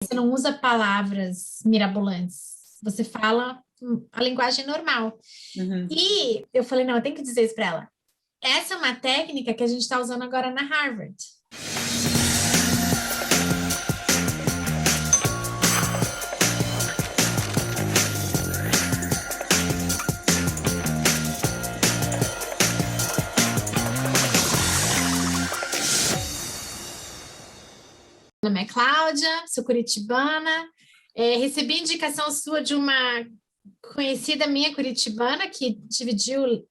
Você não usa palavras mirabolantes, você fala a linguagem normal. Uhum. E eu falei, não, eu tenho que dizer isso para ela. Essa é uma técnica que a gente está usando agora na Harvard. Meu nome é Cláudia, sou curitibana. Recebi indicação sua de uma conhecida minha curitibana que dividiu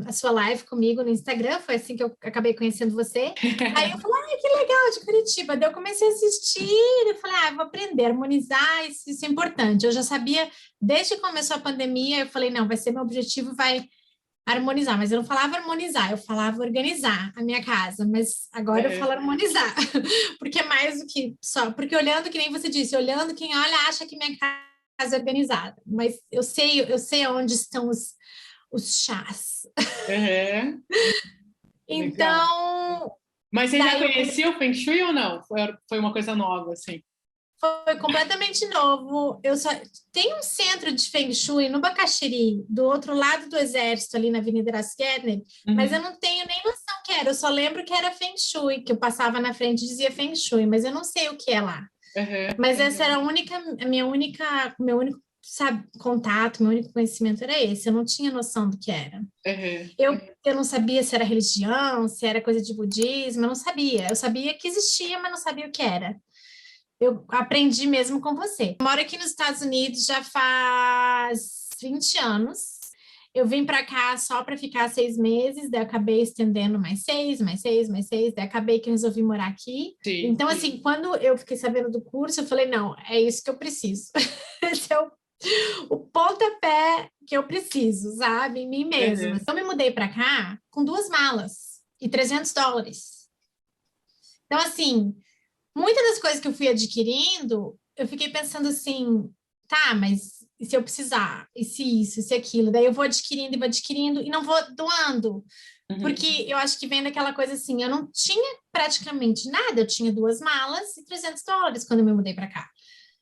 a sua live comigo no Instagram. Foi assim que eu acabei conhecendo você. Aí eu falei, ai, que legal, de Curitiba. Daí eu comecei a assistir, eu falei, vou aprender a harmonizar, isso é importante. Eu já sabia, desde que começou a pandemia, eu falei, não, vai ser meu objetivo, vai harmonizar, mas eu não falava harmonizar, eu falava organizar a minha casa, mas agora eu falo Uhum. harmonizar, porque é mais do que só, porque olhando, que nem você disse, olhando, quem olha acha que minha casa é organizada, mas eu sei onde estão os chás. Uhum. Legal. Então, Mas você já daí eu conhecia o Feng Shui ou não? Foi uma coisa nova, assim. foi completamente novo. Eu só tem um centro de Feng Shui no Bacaxiri, do outro lado do Exército, ali na Avenida Erasquerner, mas eu Uhum. não tenho nem noção que era. Eu só lembro que era Feng Shui, que eu passava na frente e dizia Feng Shui, mas eu não sei o que é lá. Uhum. Mas essa era meu único, sabe, contato, meu único conhecimento era esse. Eu não tinha noção do que era. Uhum. Eu não sabia se era religião, se era coisa de budismo, eu não sabia. Eu sabia que existia, mas não sabia o que era. Eu aprendi mesmo com você. Eu moro aqui nos Estados Unidos já faz 20 anos. Eu vim para cá só para ficar 6 meses, daí eu acabei estendendo mais 6, mais 6, mais 6, daí acabei que eu resolvi morar aqui. Sim. Então, assim, quando eu fiquei sabendo do curso, eu falei, não, é isso que eu preciso. Esse é o pontapé que eu preciso, sabe? Em mim mesma. Uhum. Eu me mudei para cá com 2 malas e $300. Então, assim, muitas das coisas que eu fui adquirindo, eu fiquei pensando assim, tá, mas e se eu precisar? E se isso, e se aquilo? Daí eu vou adquirindo e não vou doando. Uhum. Porque eu acho que vem daquela coisa assim, eu não tinha praticamente nada, eu tinha 2 malas e $300 quando eu me mudei para cá.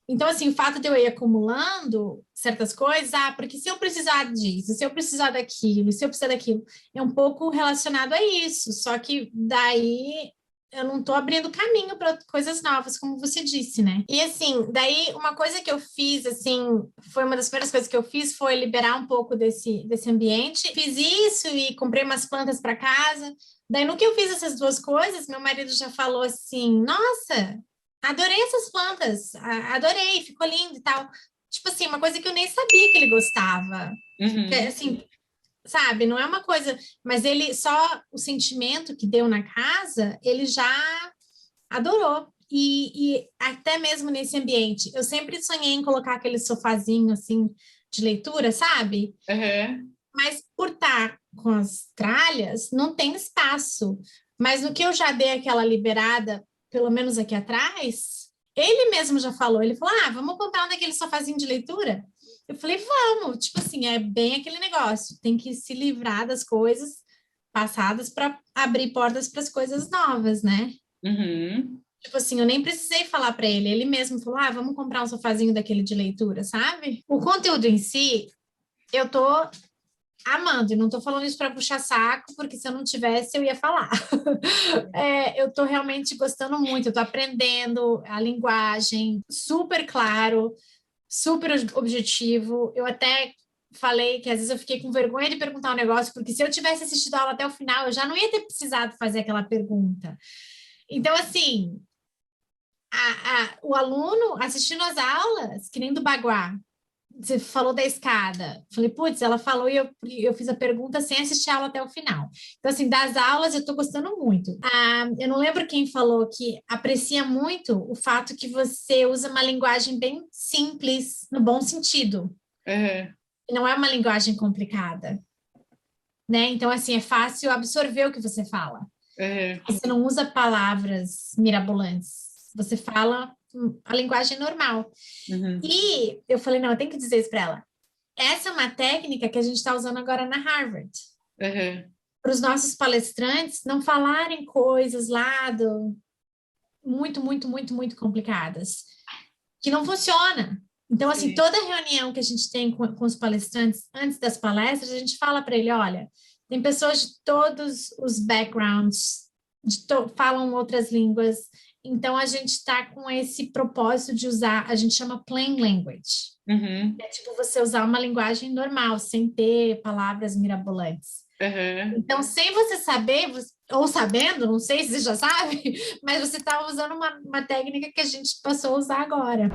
Então, assim, o fato de eu ir acumulando certas coisas, porque se eu precisar disso, se eu precisar daquilo, se eu precisar daquilo, é um pouco relacionado a isso. Só que daí eu não estou abrindo caminho para coisas novas, como você disse, né? E assim, daí uma coisa que eu fiz, assim, foi uma das primeiras coisas que eu fiz foi liberar um pouco desse ambiente. Fiz isso e comprei umas plantas para casa. Daí, no que eu fiz essas duas coisas, meu marido já falou assim: Nossa, adorei essas plantas, adorei, ficou lindo e tal. Tipo assim, uma coisa que eu nem sabia que ele gostava. Que, Uhum. assim, sabe, não é uma coisa, mas ele só o sentimento que deu na casa, ele já adorou. E até mesmo nesse ambiente, eu sempre sonhei em colocar aquele sofazinho assim de leitura, sabe? Uhum. Mas por estar com as tralhas, não tem espaço. Mas no que eu já dei aquela liberada, pelo menos aqui atrás, ele mesmo já falou, ele falou, vamos comprar um daquele sofazinho de leitura? Eu falei, vamos, tipo assim, é bem aquele negócio, tem que se livrar das coisas passadas para abrir portas para as coisas novas, né? Uhum. Tipo assim, eu nem precisei falar para ele, ele mesmo falou, vamos comprar um sofazinho daquele de leitura, sabe? O conteúdo em si, eu tô amando, e não tô falando isso para puxar saco, porque se eu não tivesse, eu ia falar. Eu tô realmente gostando muito, eu tô aprendendo a linguagem, super claro, super objetivo. Eu até falei que às vezes eu fiquei com vergonha de perguntar um negócio, porque se eu tivesse assistido a aula até o final, eu já não ia ter precisado fazer aquela pergunta. Então, assim, o aluno assistindo as aulas, que nem do Baguá, você falou da escada. Falei, putz, ela falou e eu fiz a pergunta sem assistir a aula até o final. Então, assim, das aulas eu tô gostando muito. Eu não lembro quem falou que aprecia muito o fato que você usa uma linguagem bem simples, no bom sentido. Uhum. E não é uma linguagem complicada, né? Então, assim, é fácil absorver o que você fala. Uhum. Você não usa palavras mirabolantes. Você fala a linguagem normal. Uhum. E eu falei, não, eu tenho que dizer isso para ela. Essa é uma técnica que a gente está usando agora na Harvard. Uhum. Para os nossos palestrantes não falarem coisas lá muito, muito, muito, muito complicadas. que não funciona. Então, assim, Sim. toda reunião que a gente tem com os palestrantes, antes das palestras, a gente fala para ele, olha, tem pessoas de todos os backgrounds, falam outras línguas, então a gente está com esse propósito de usar, a gente chama plain language. Uhum. É tipo você usar uma linguagem normal, sem ter palavras mirabolantes. Uhum. Então, sem você saber, ou sabendo, não sei se você já sabe, mas você está usando uma técnica que a gente passou a usar agora.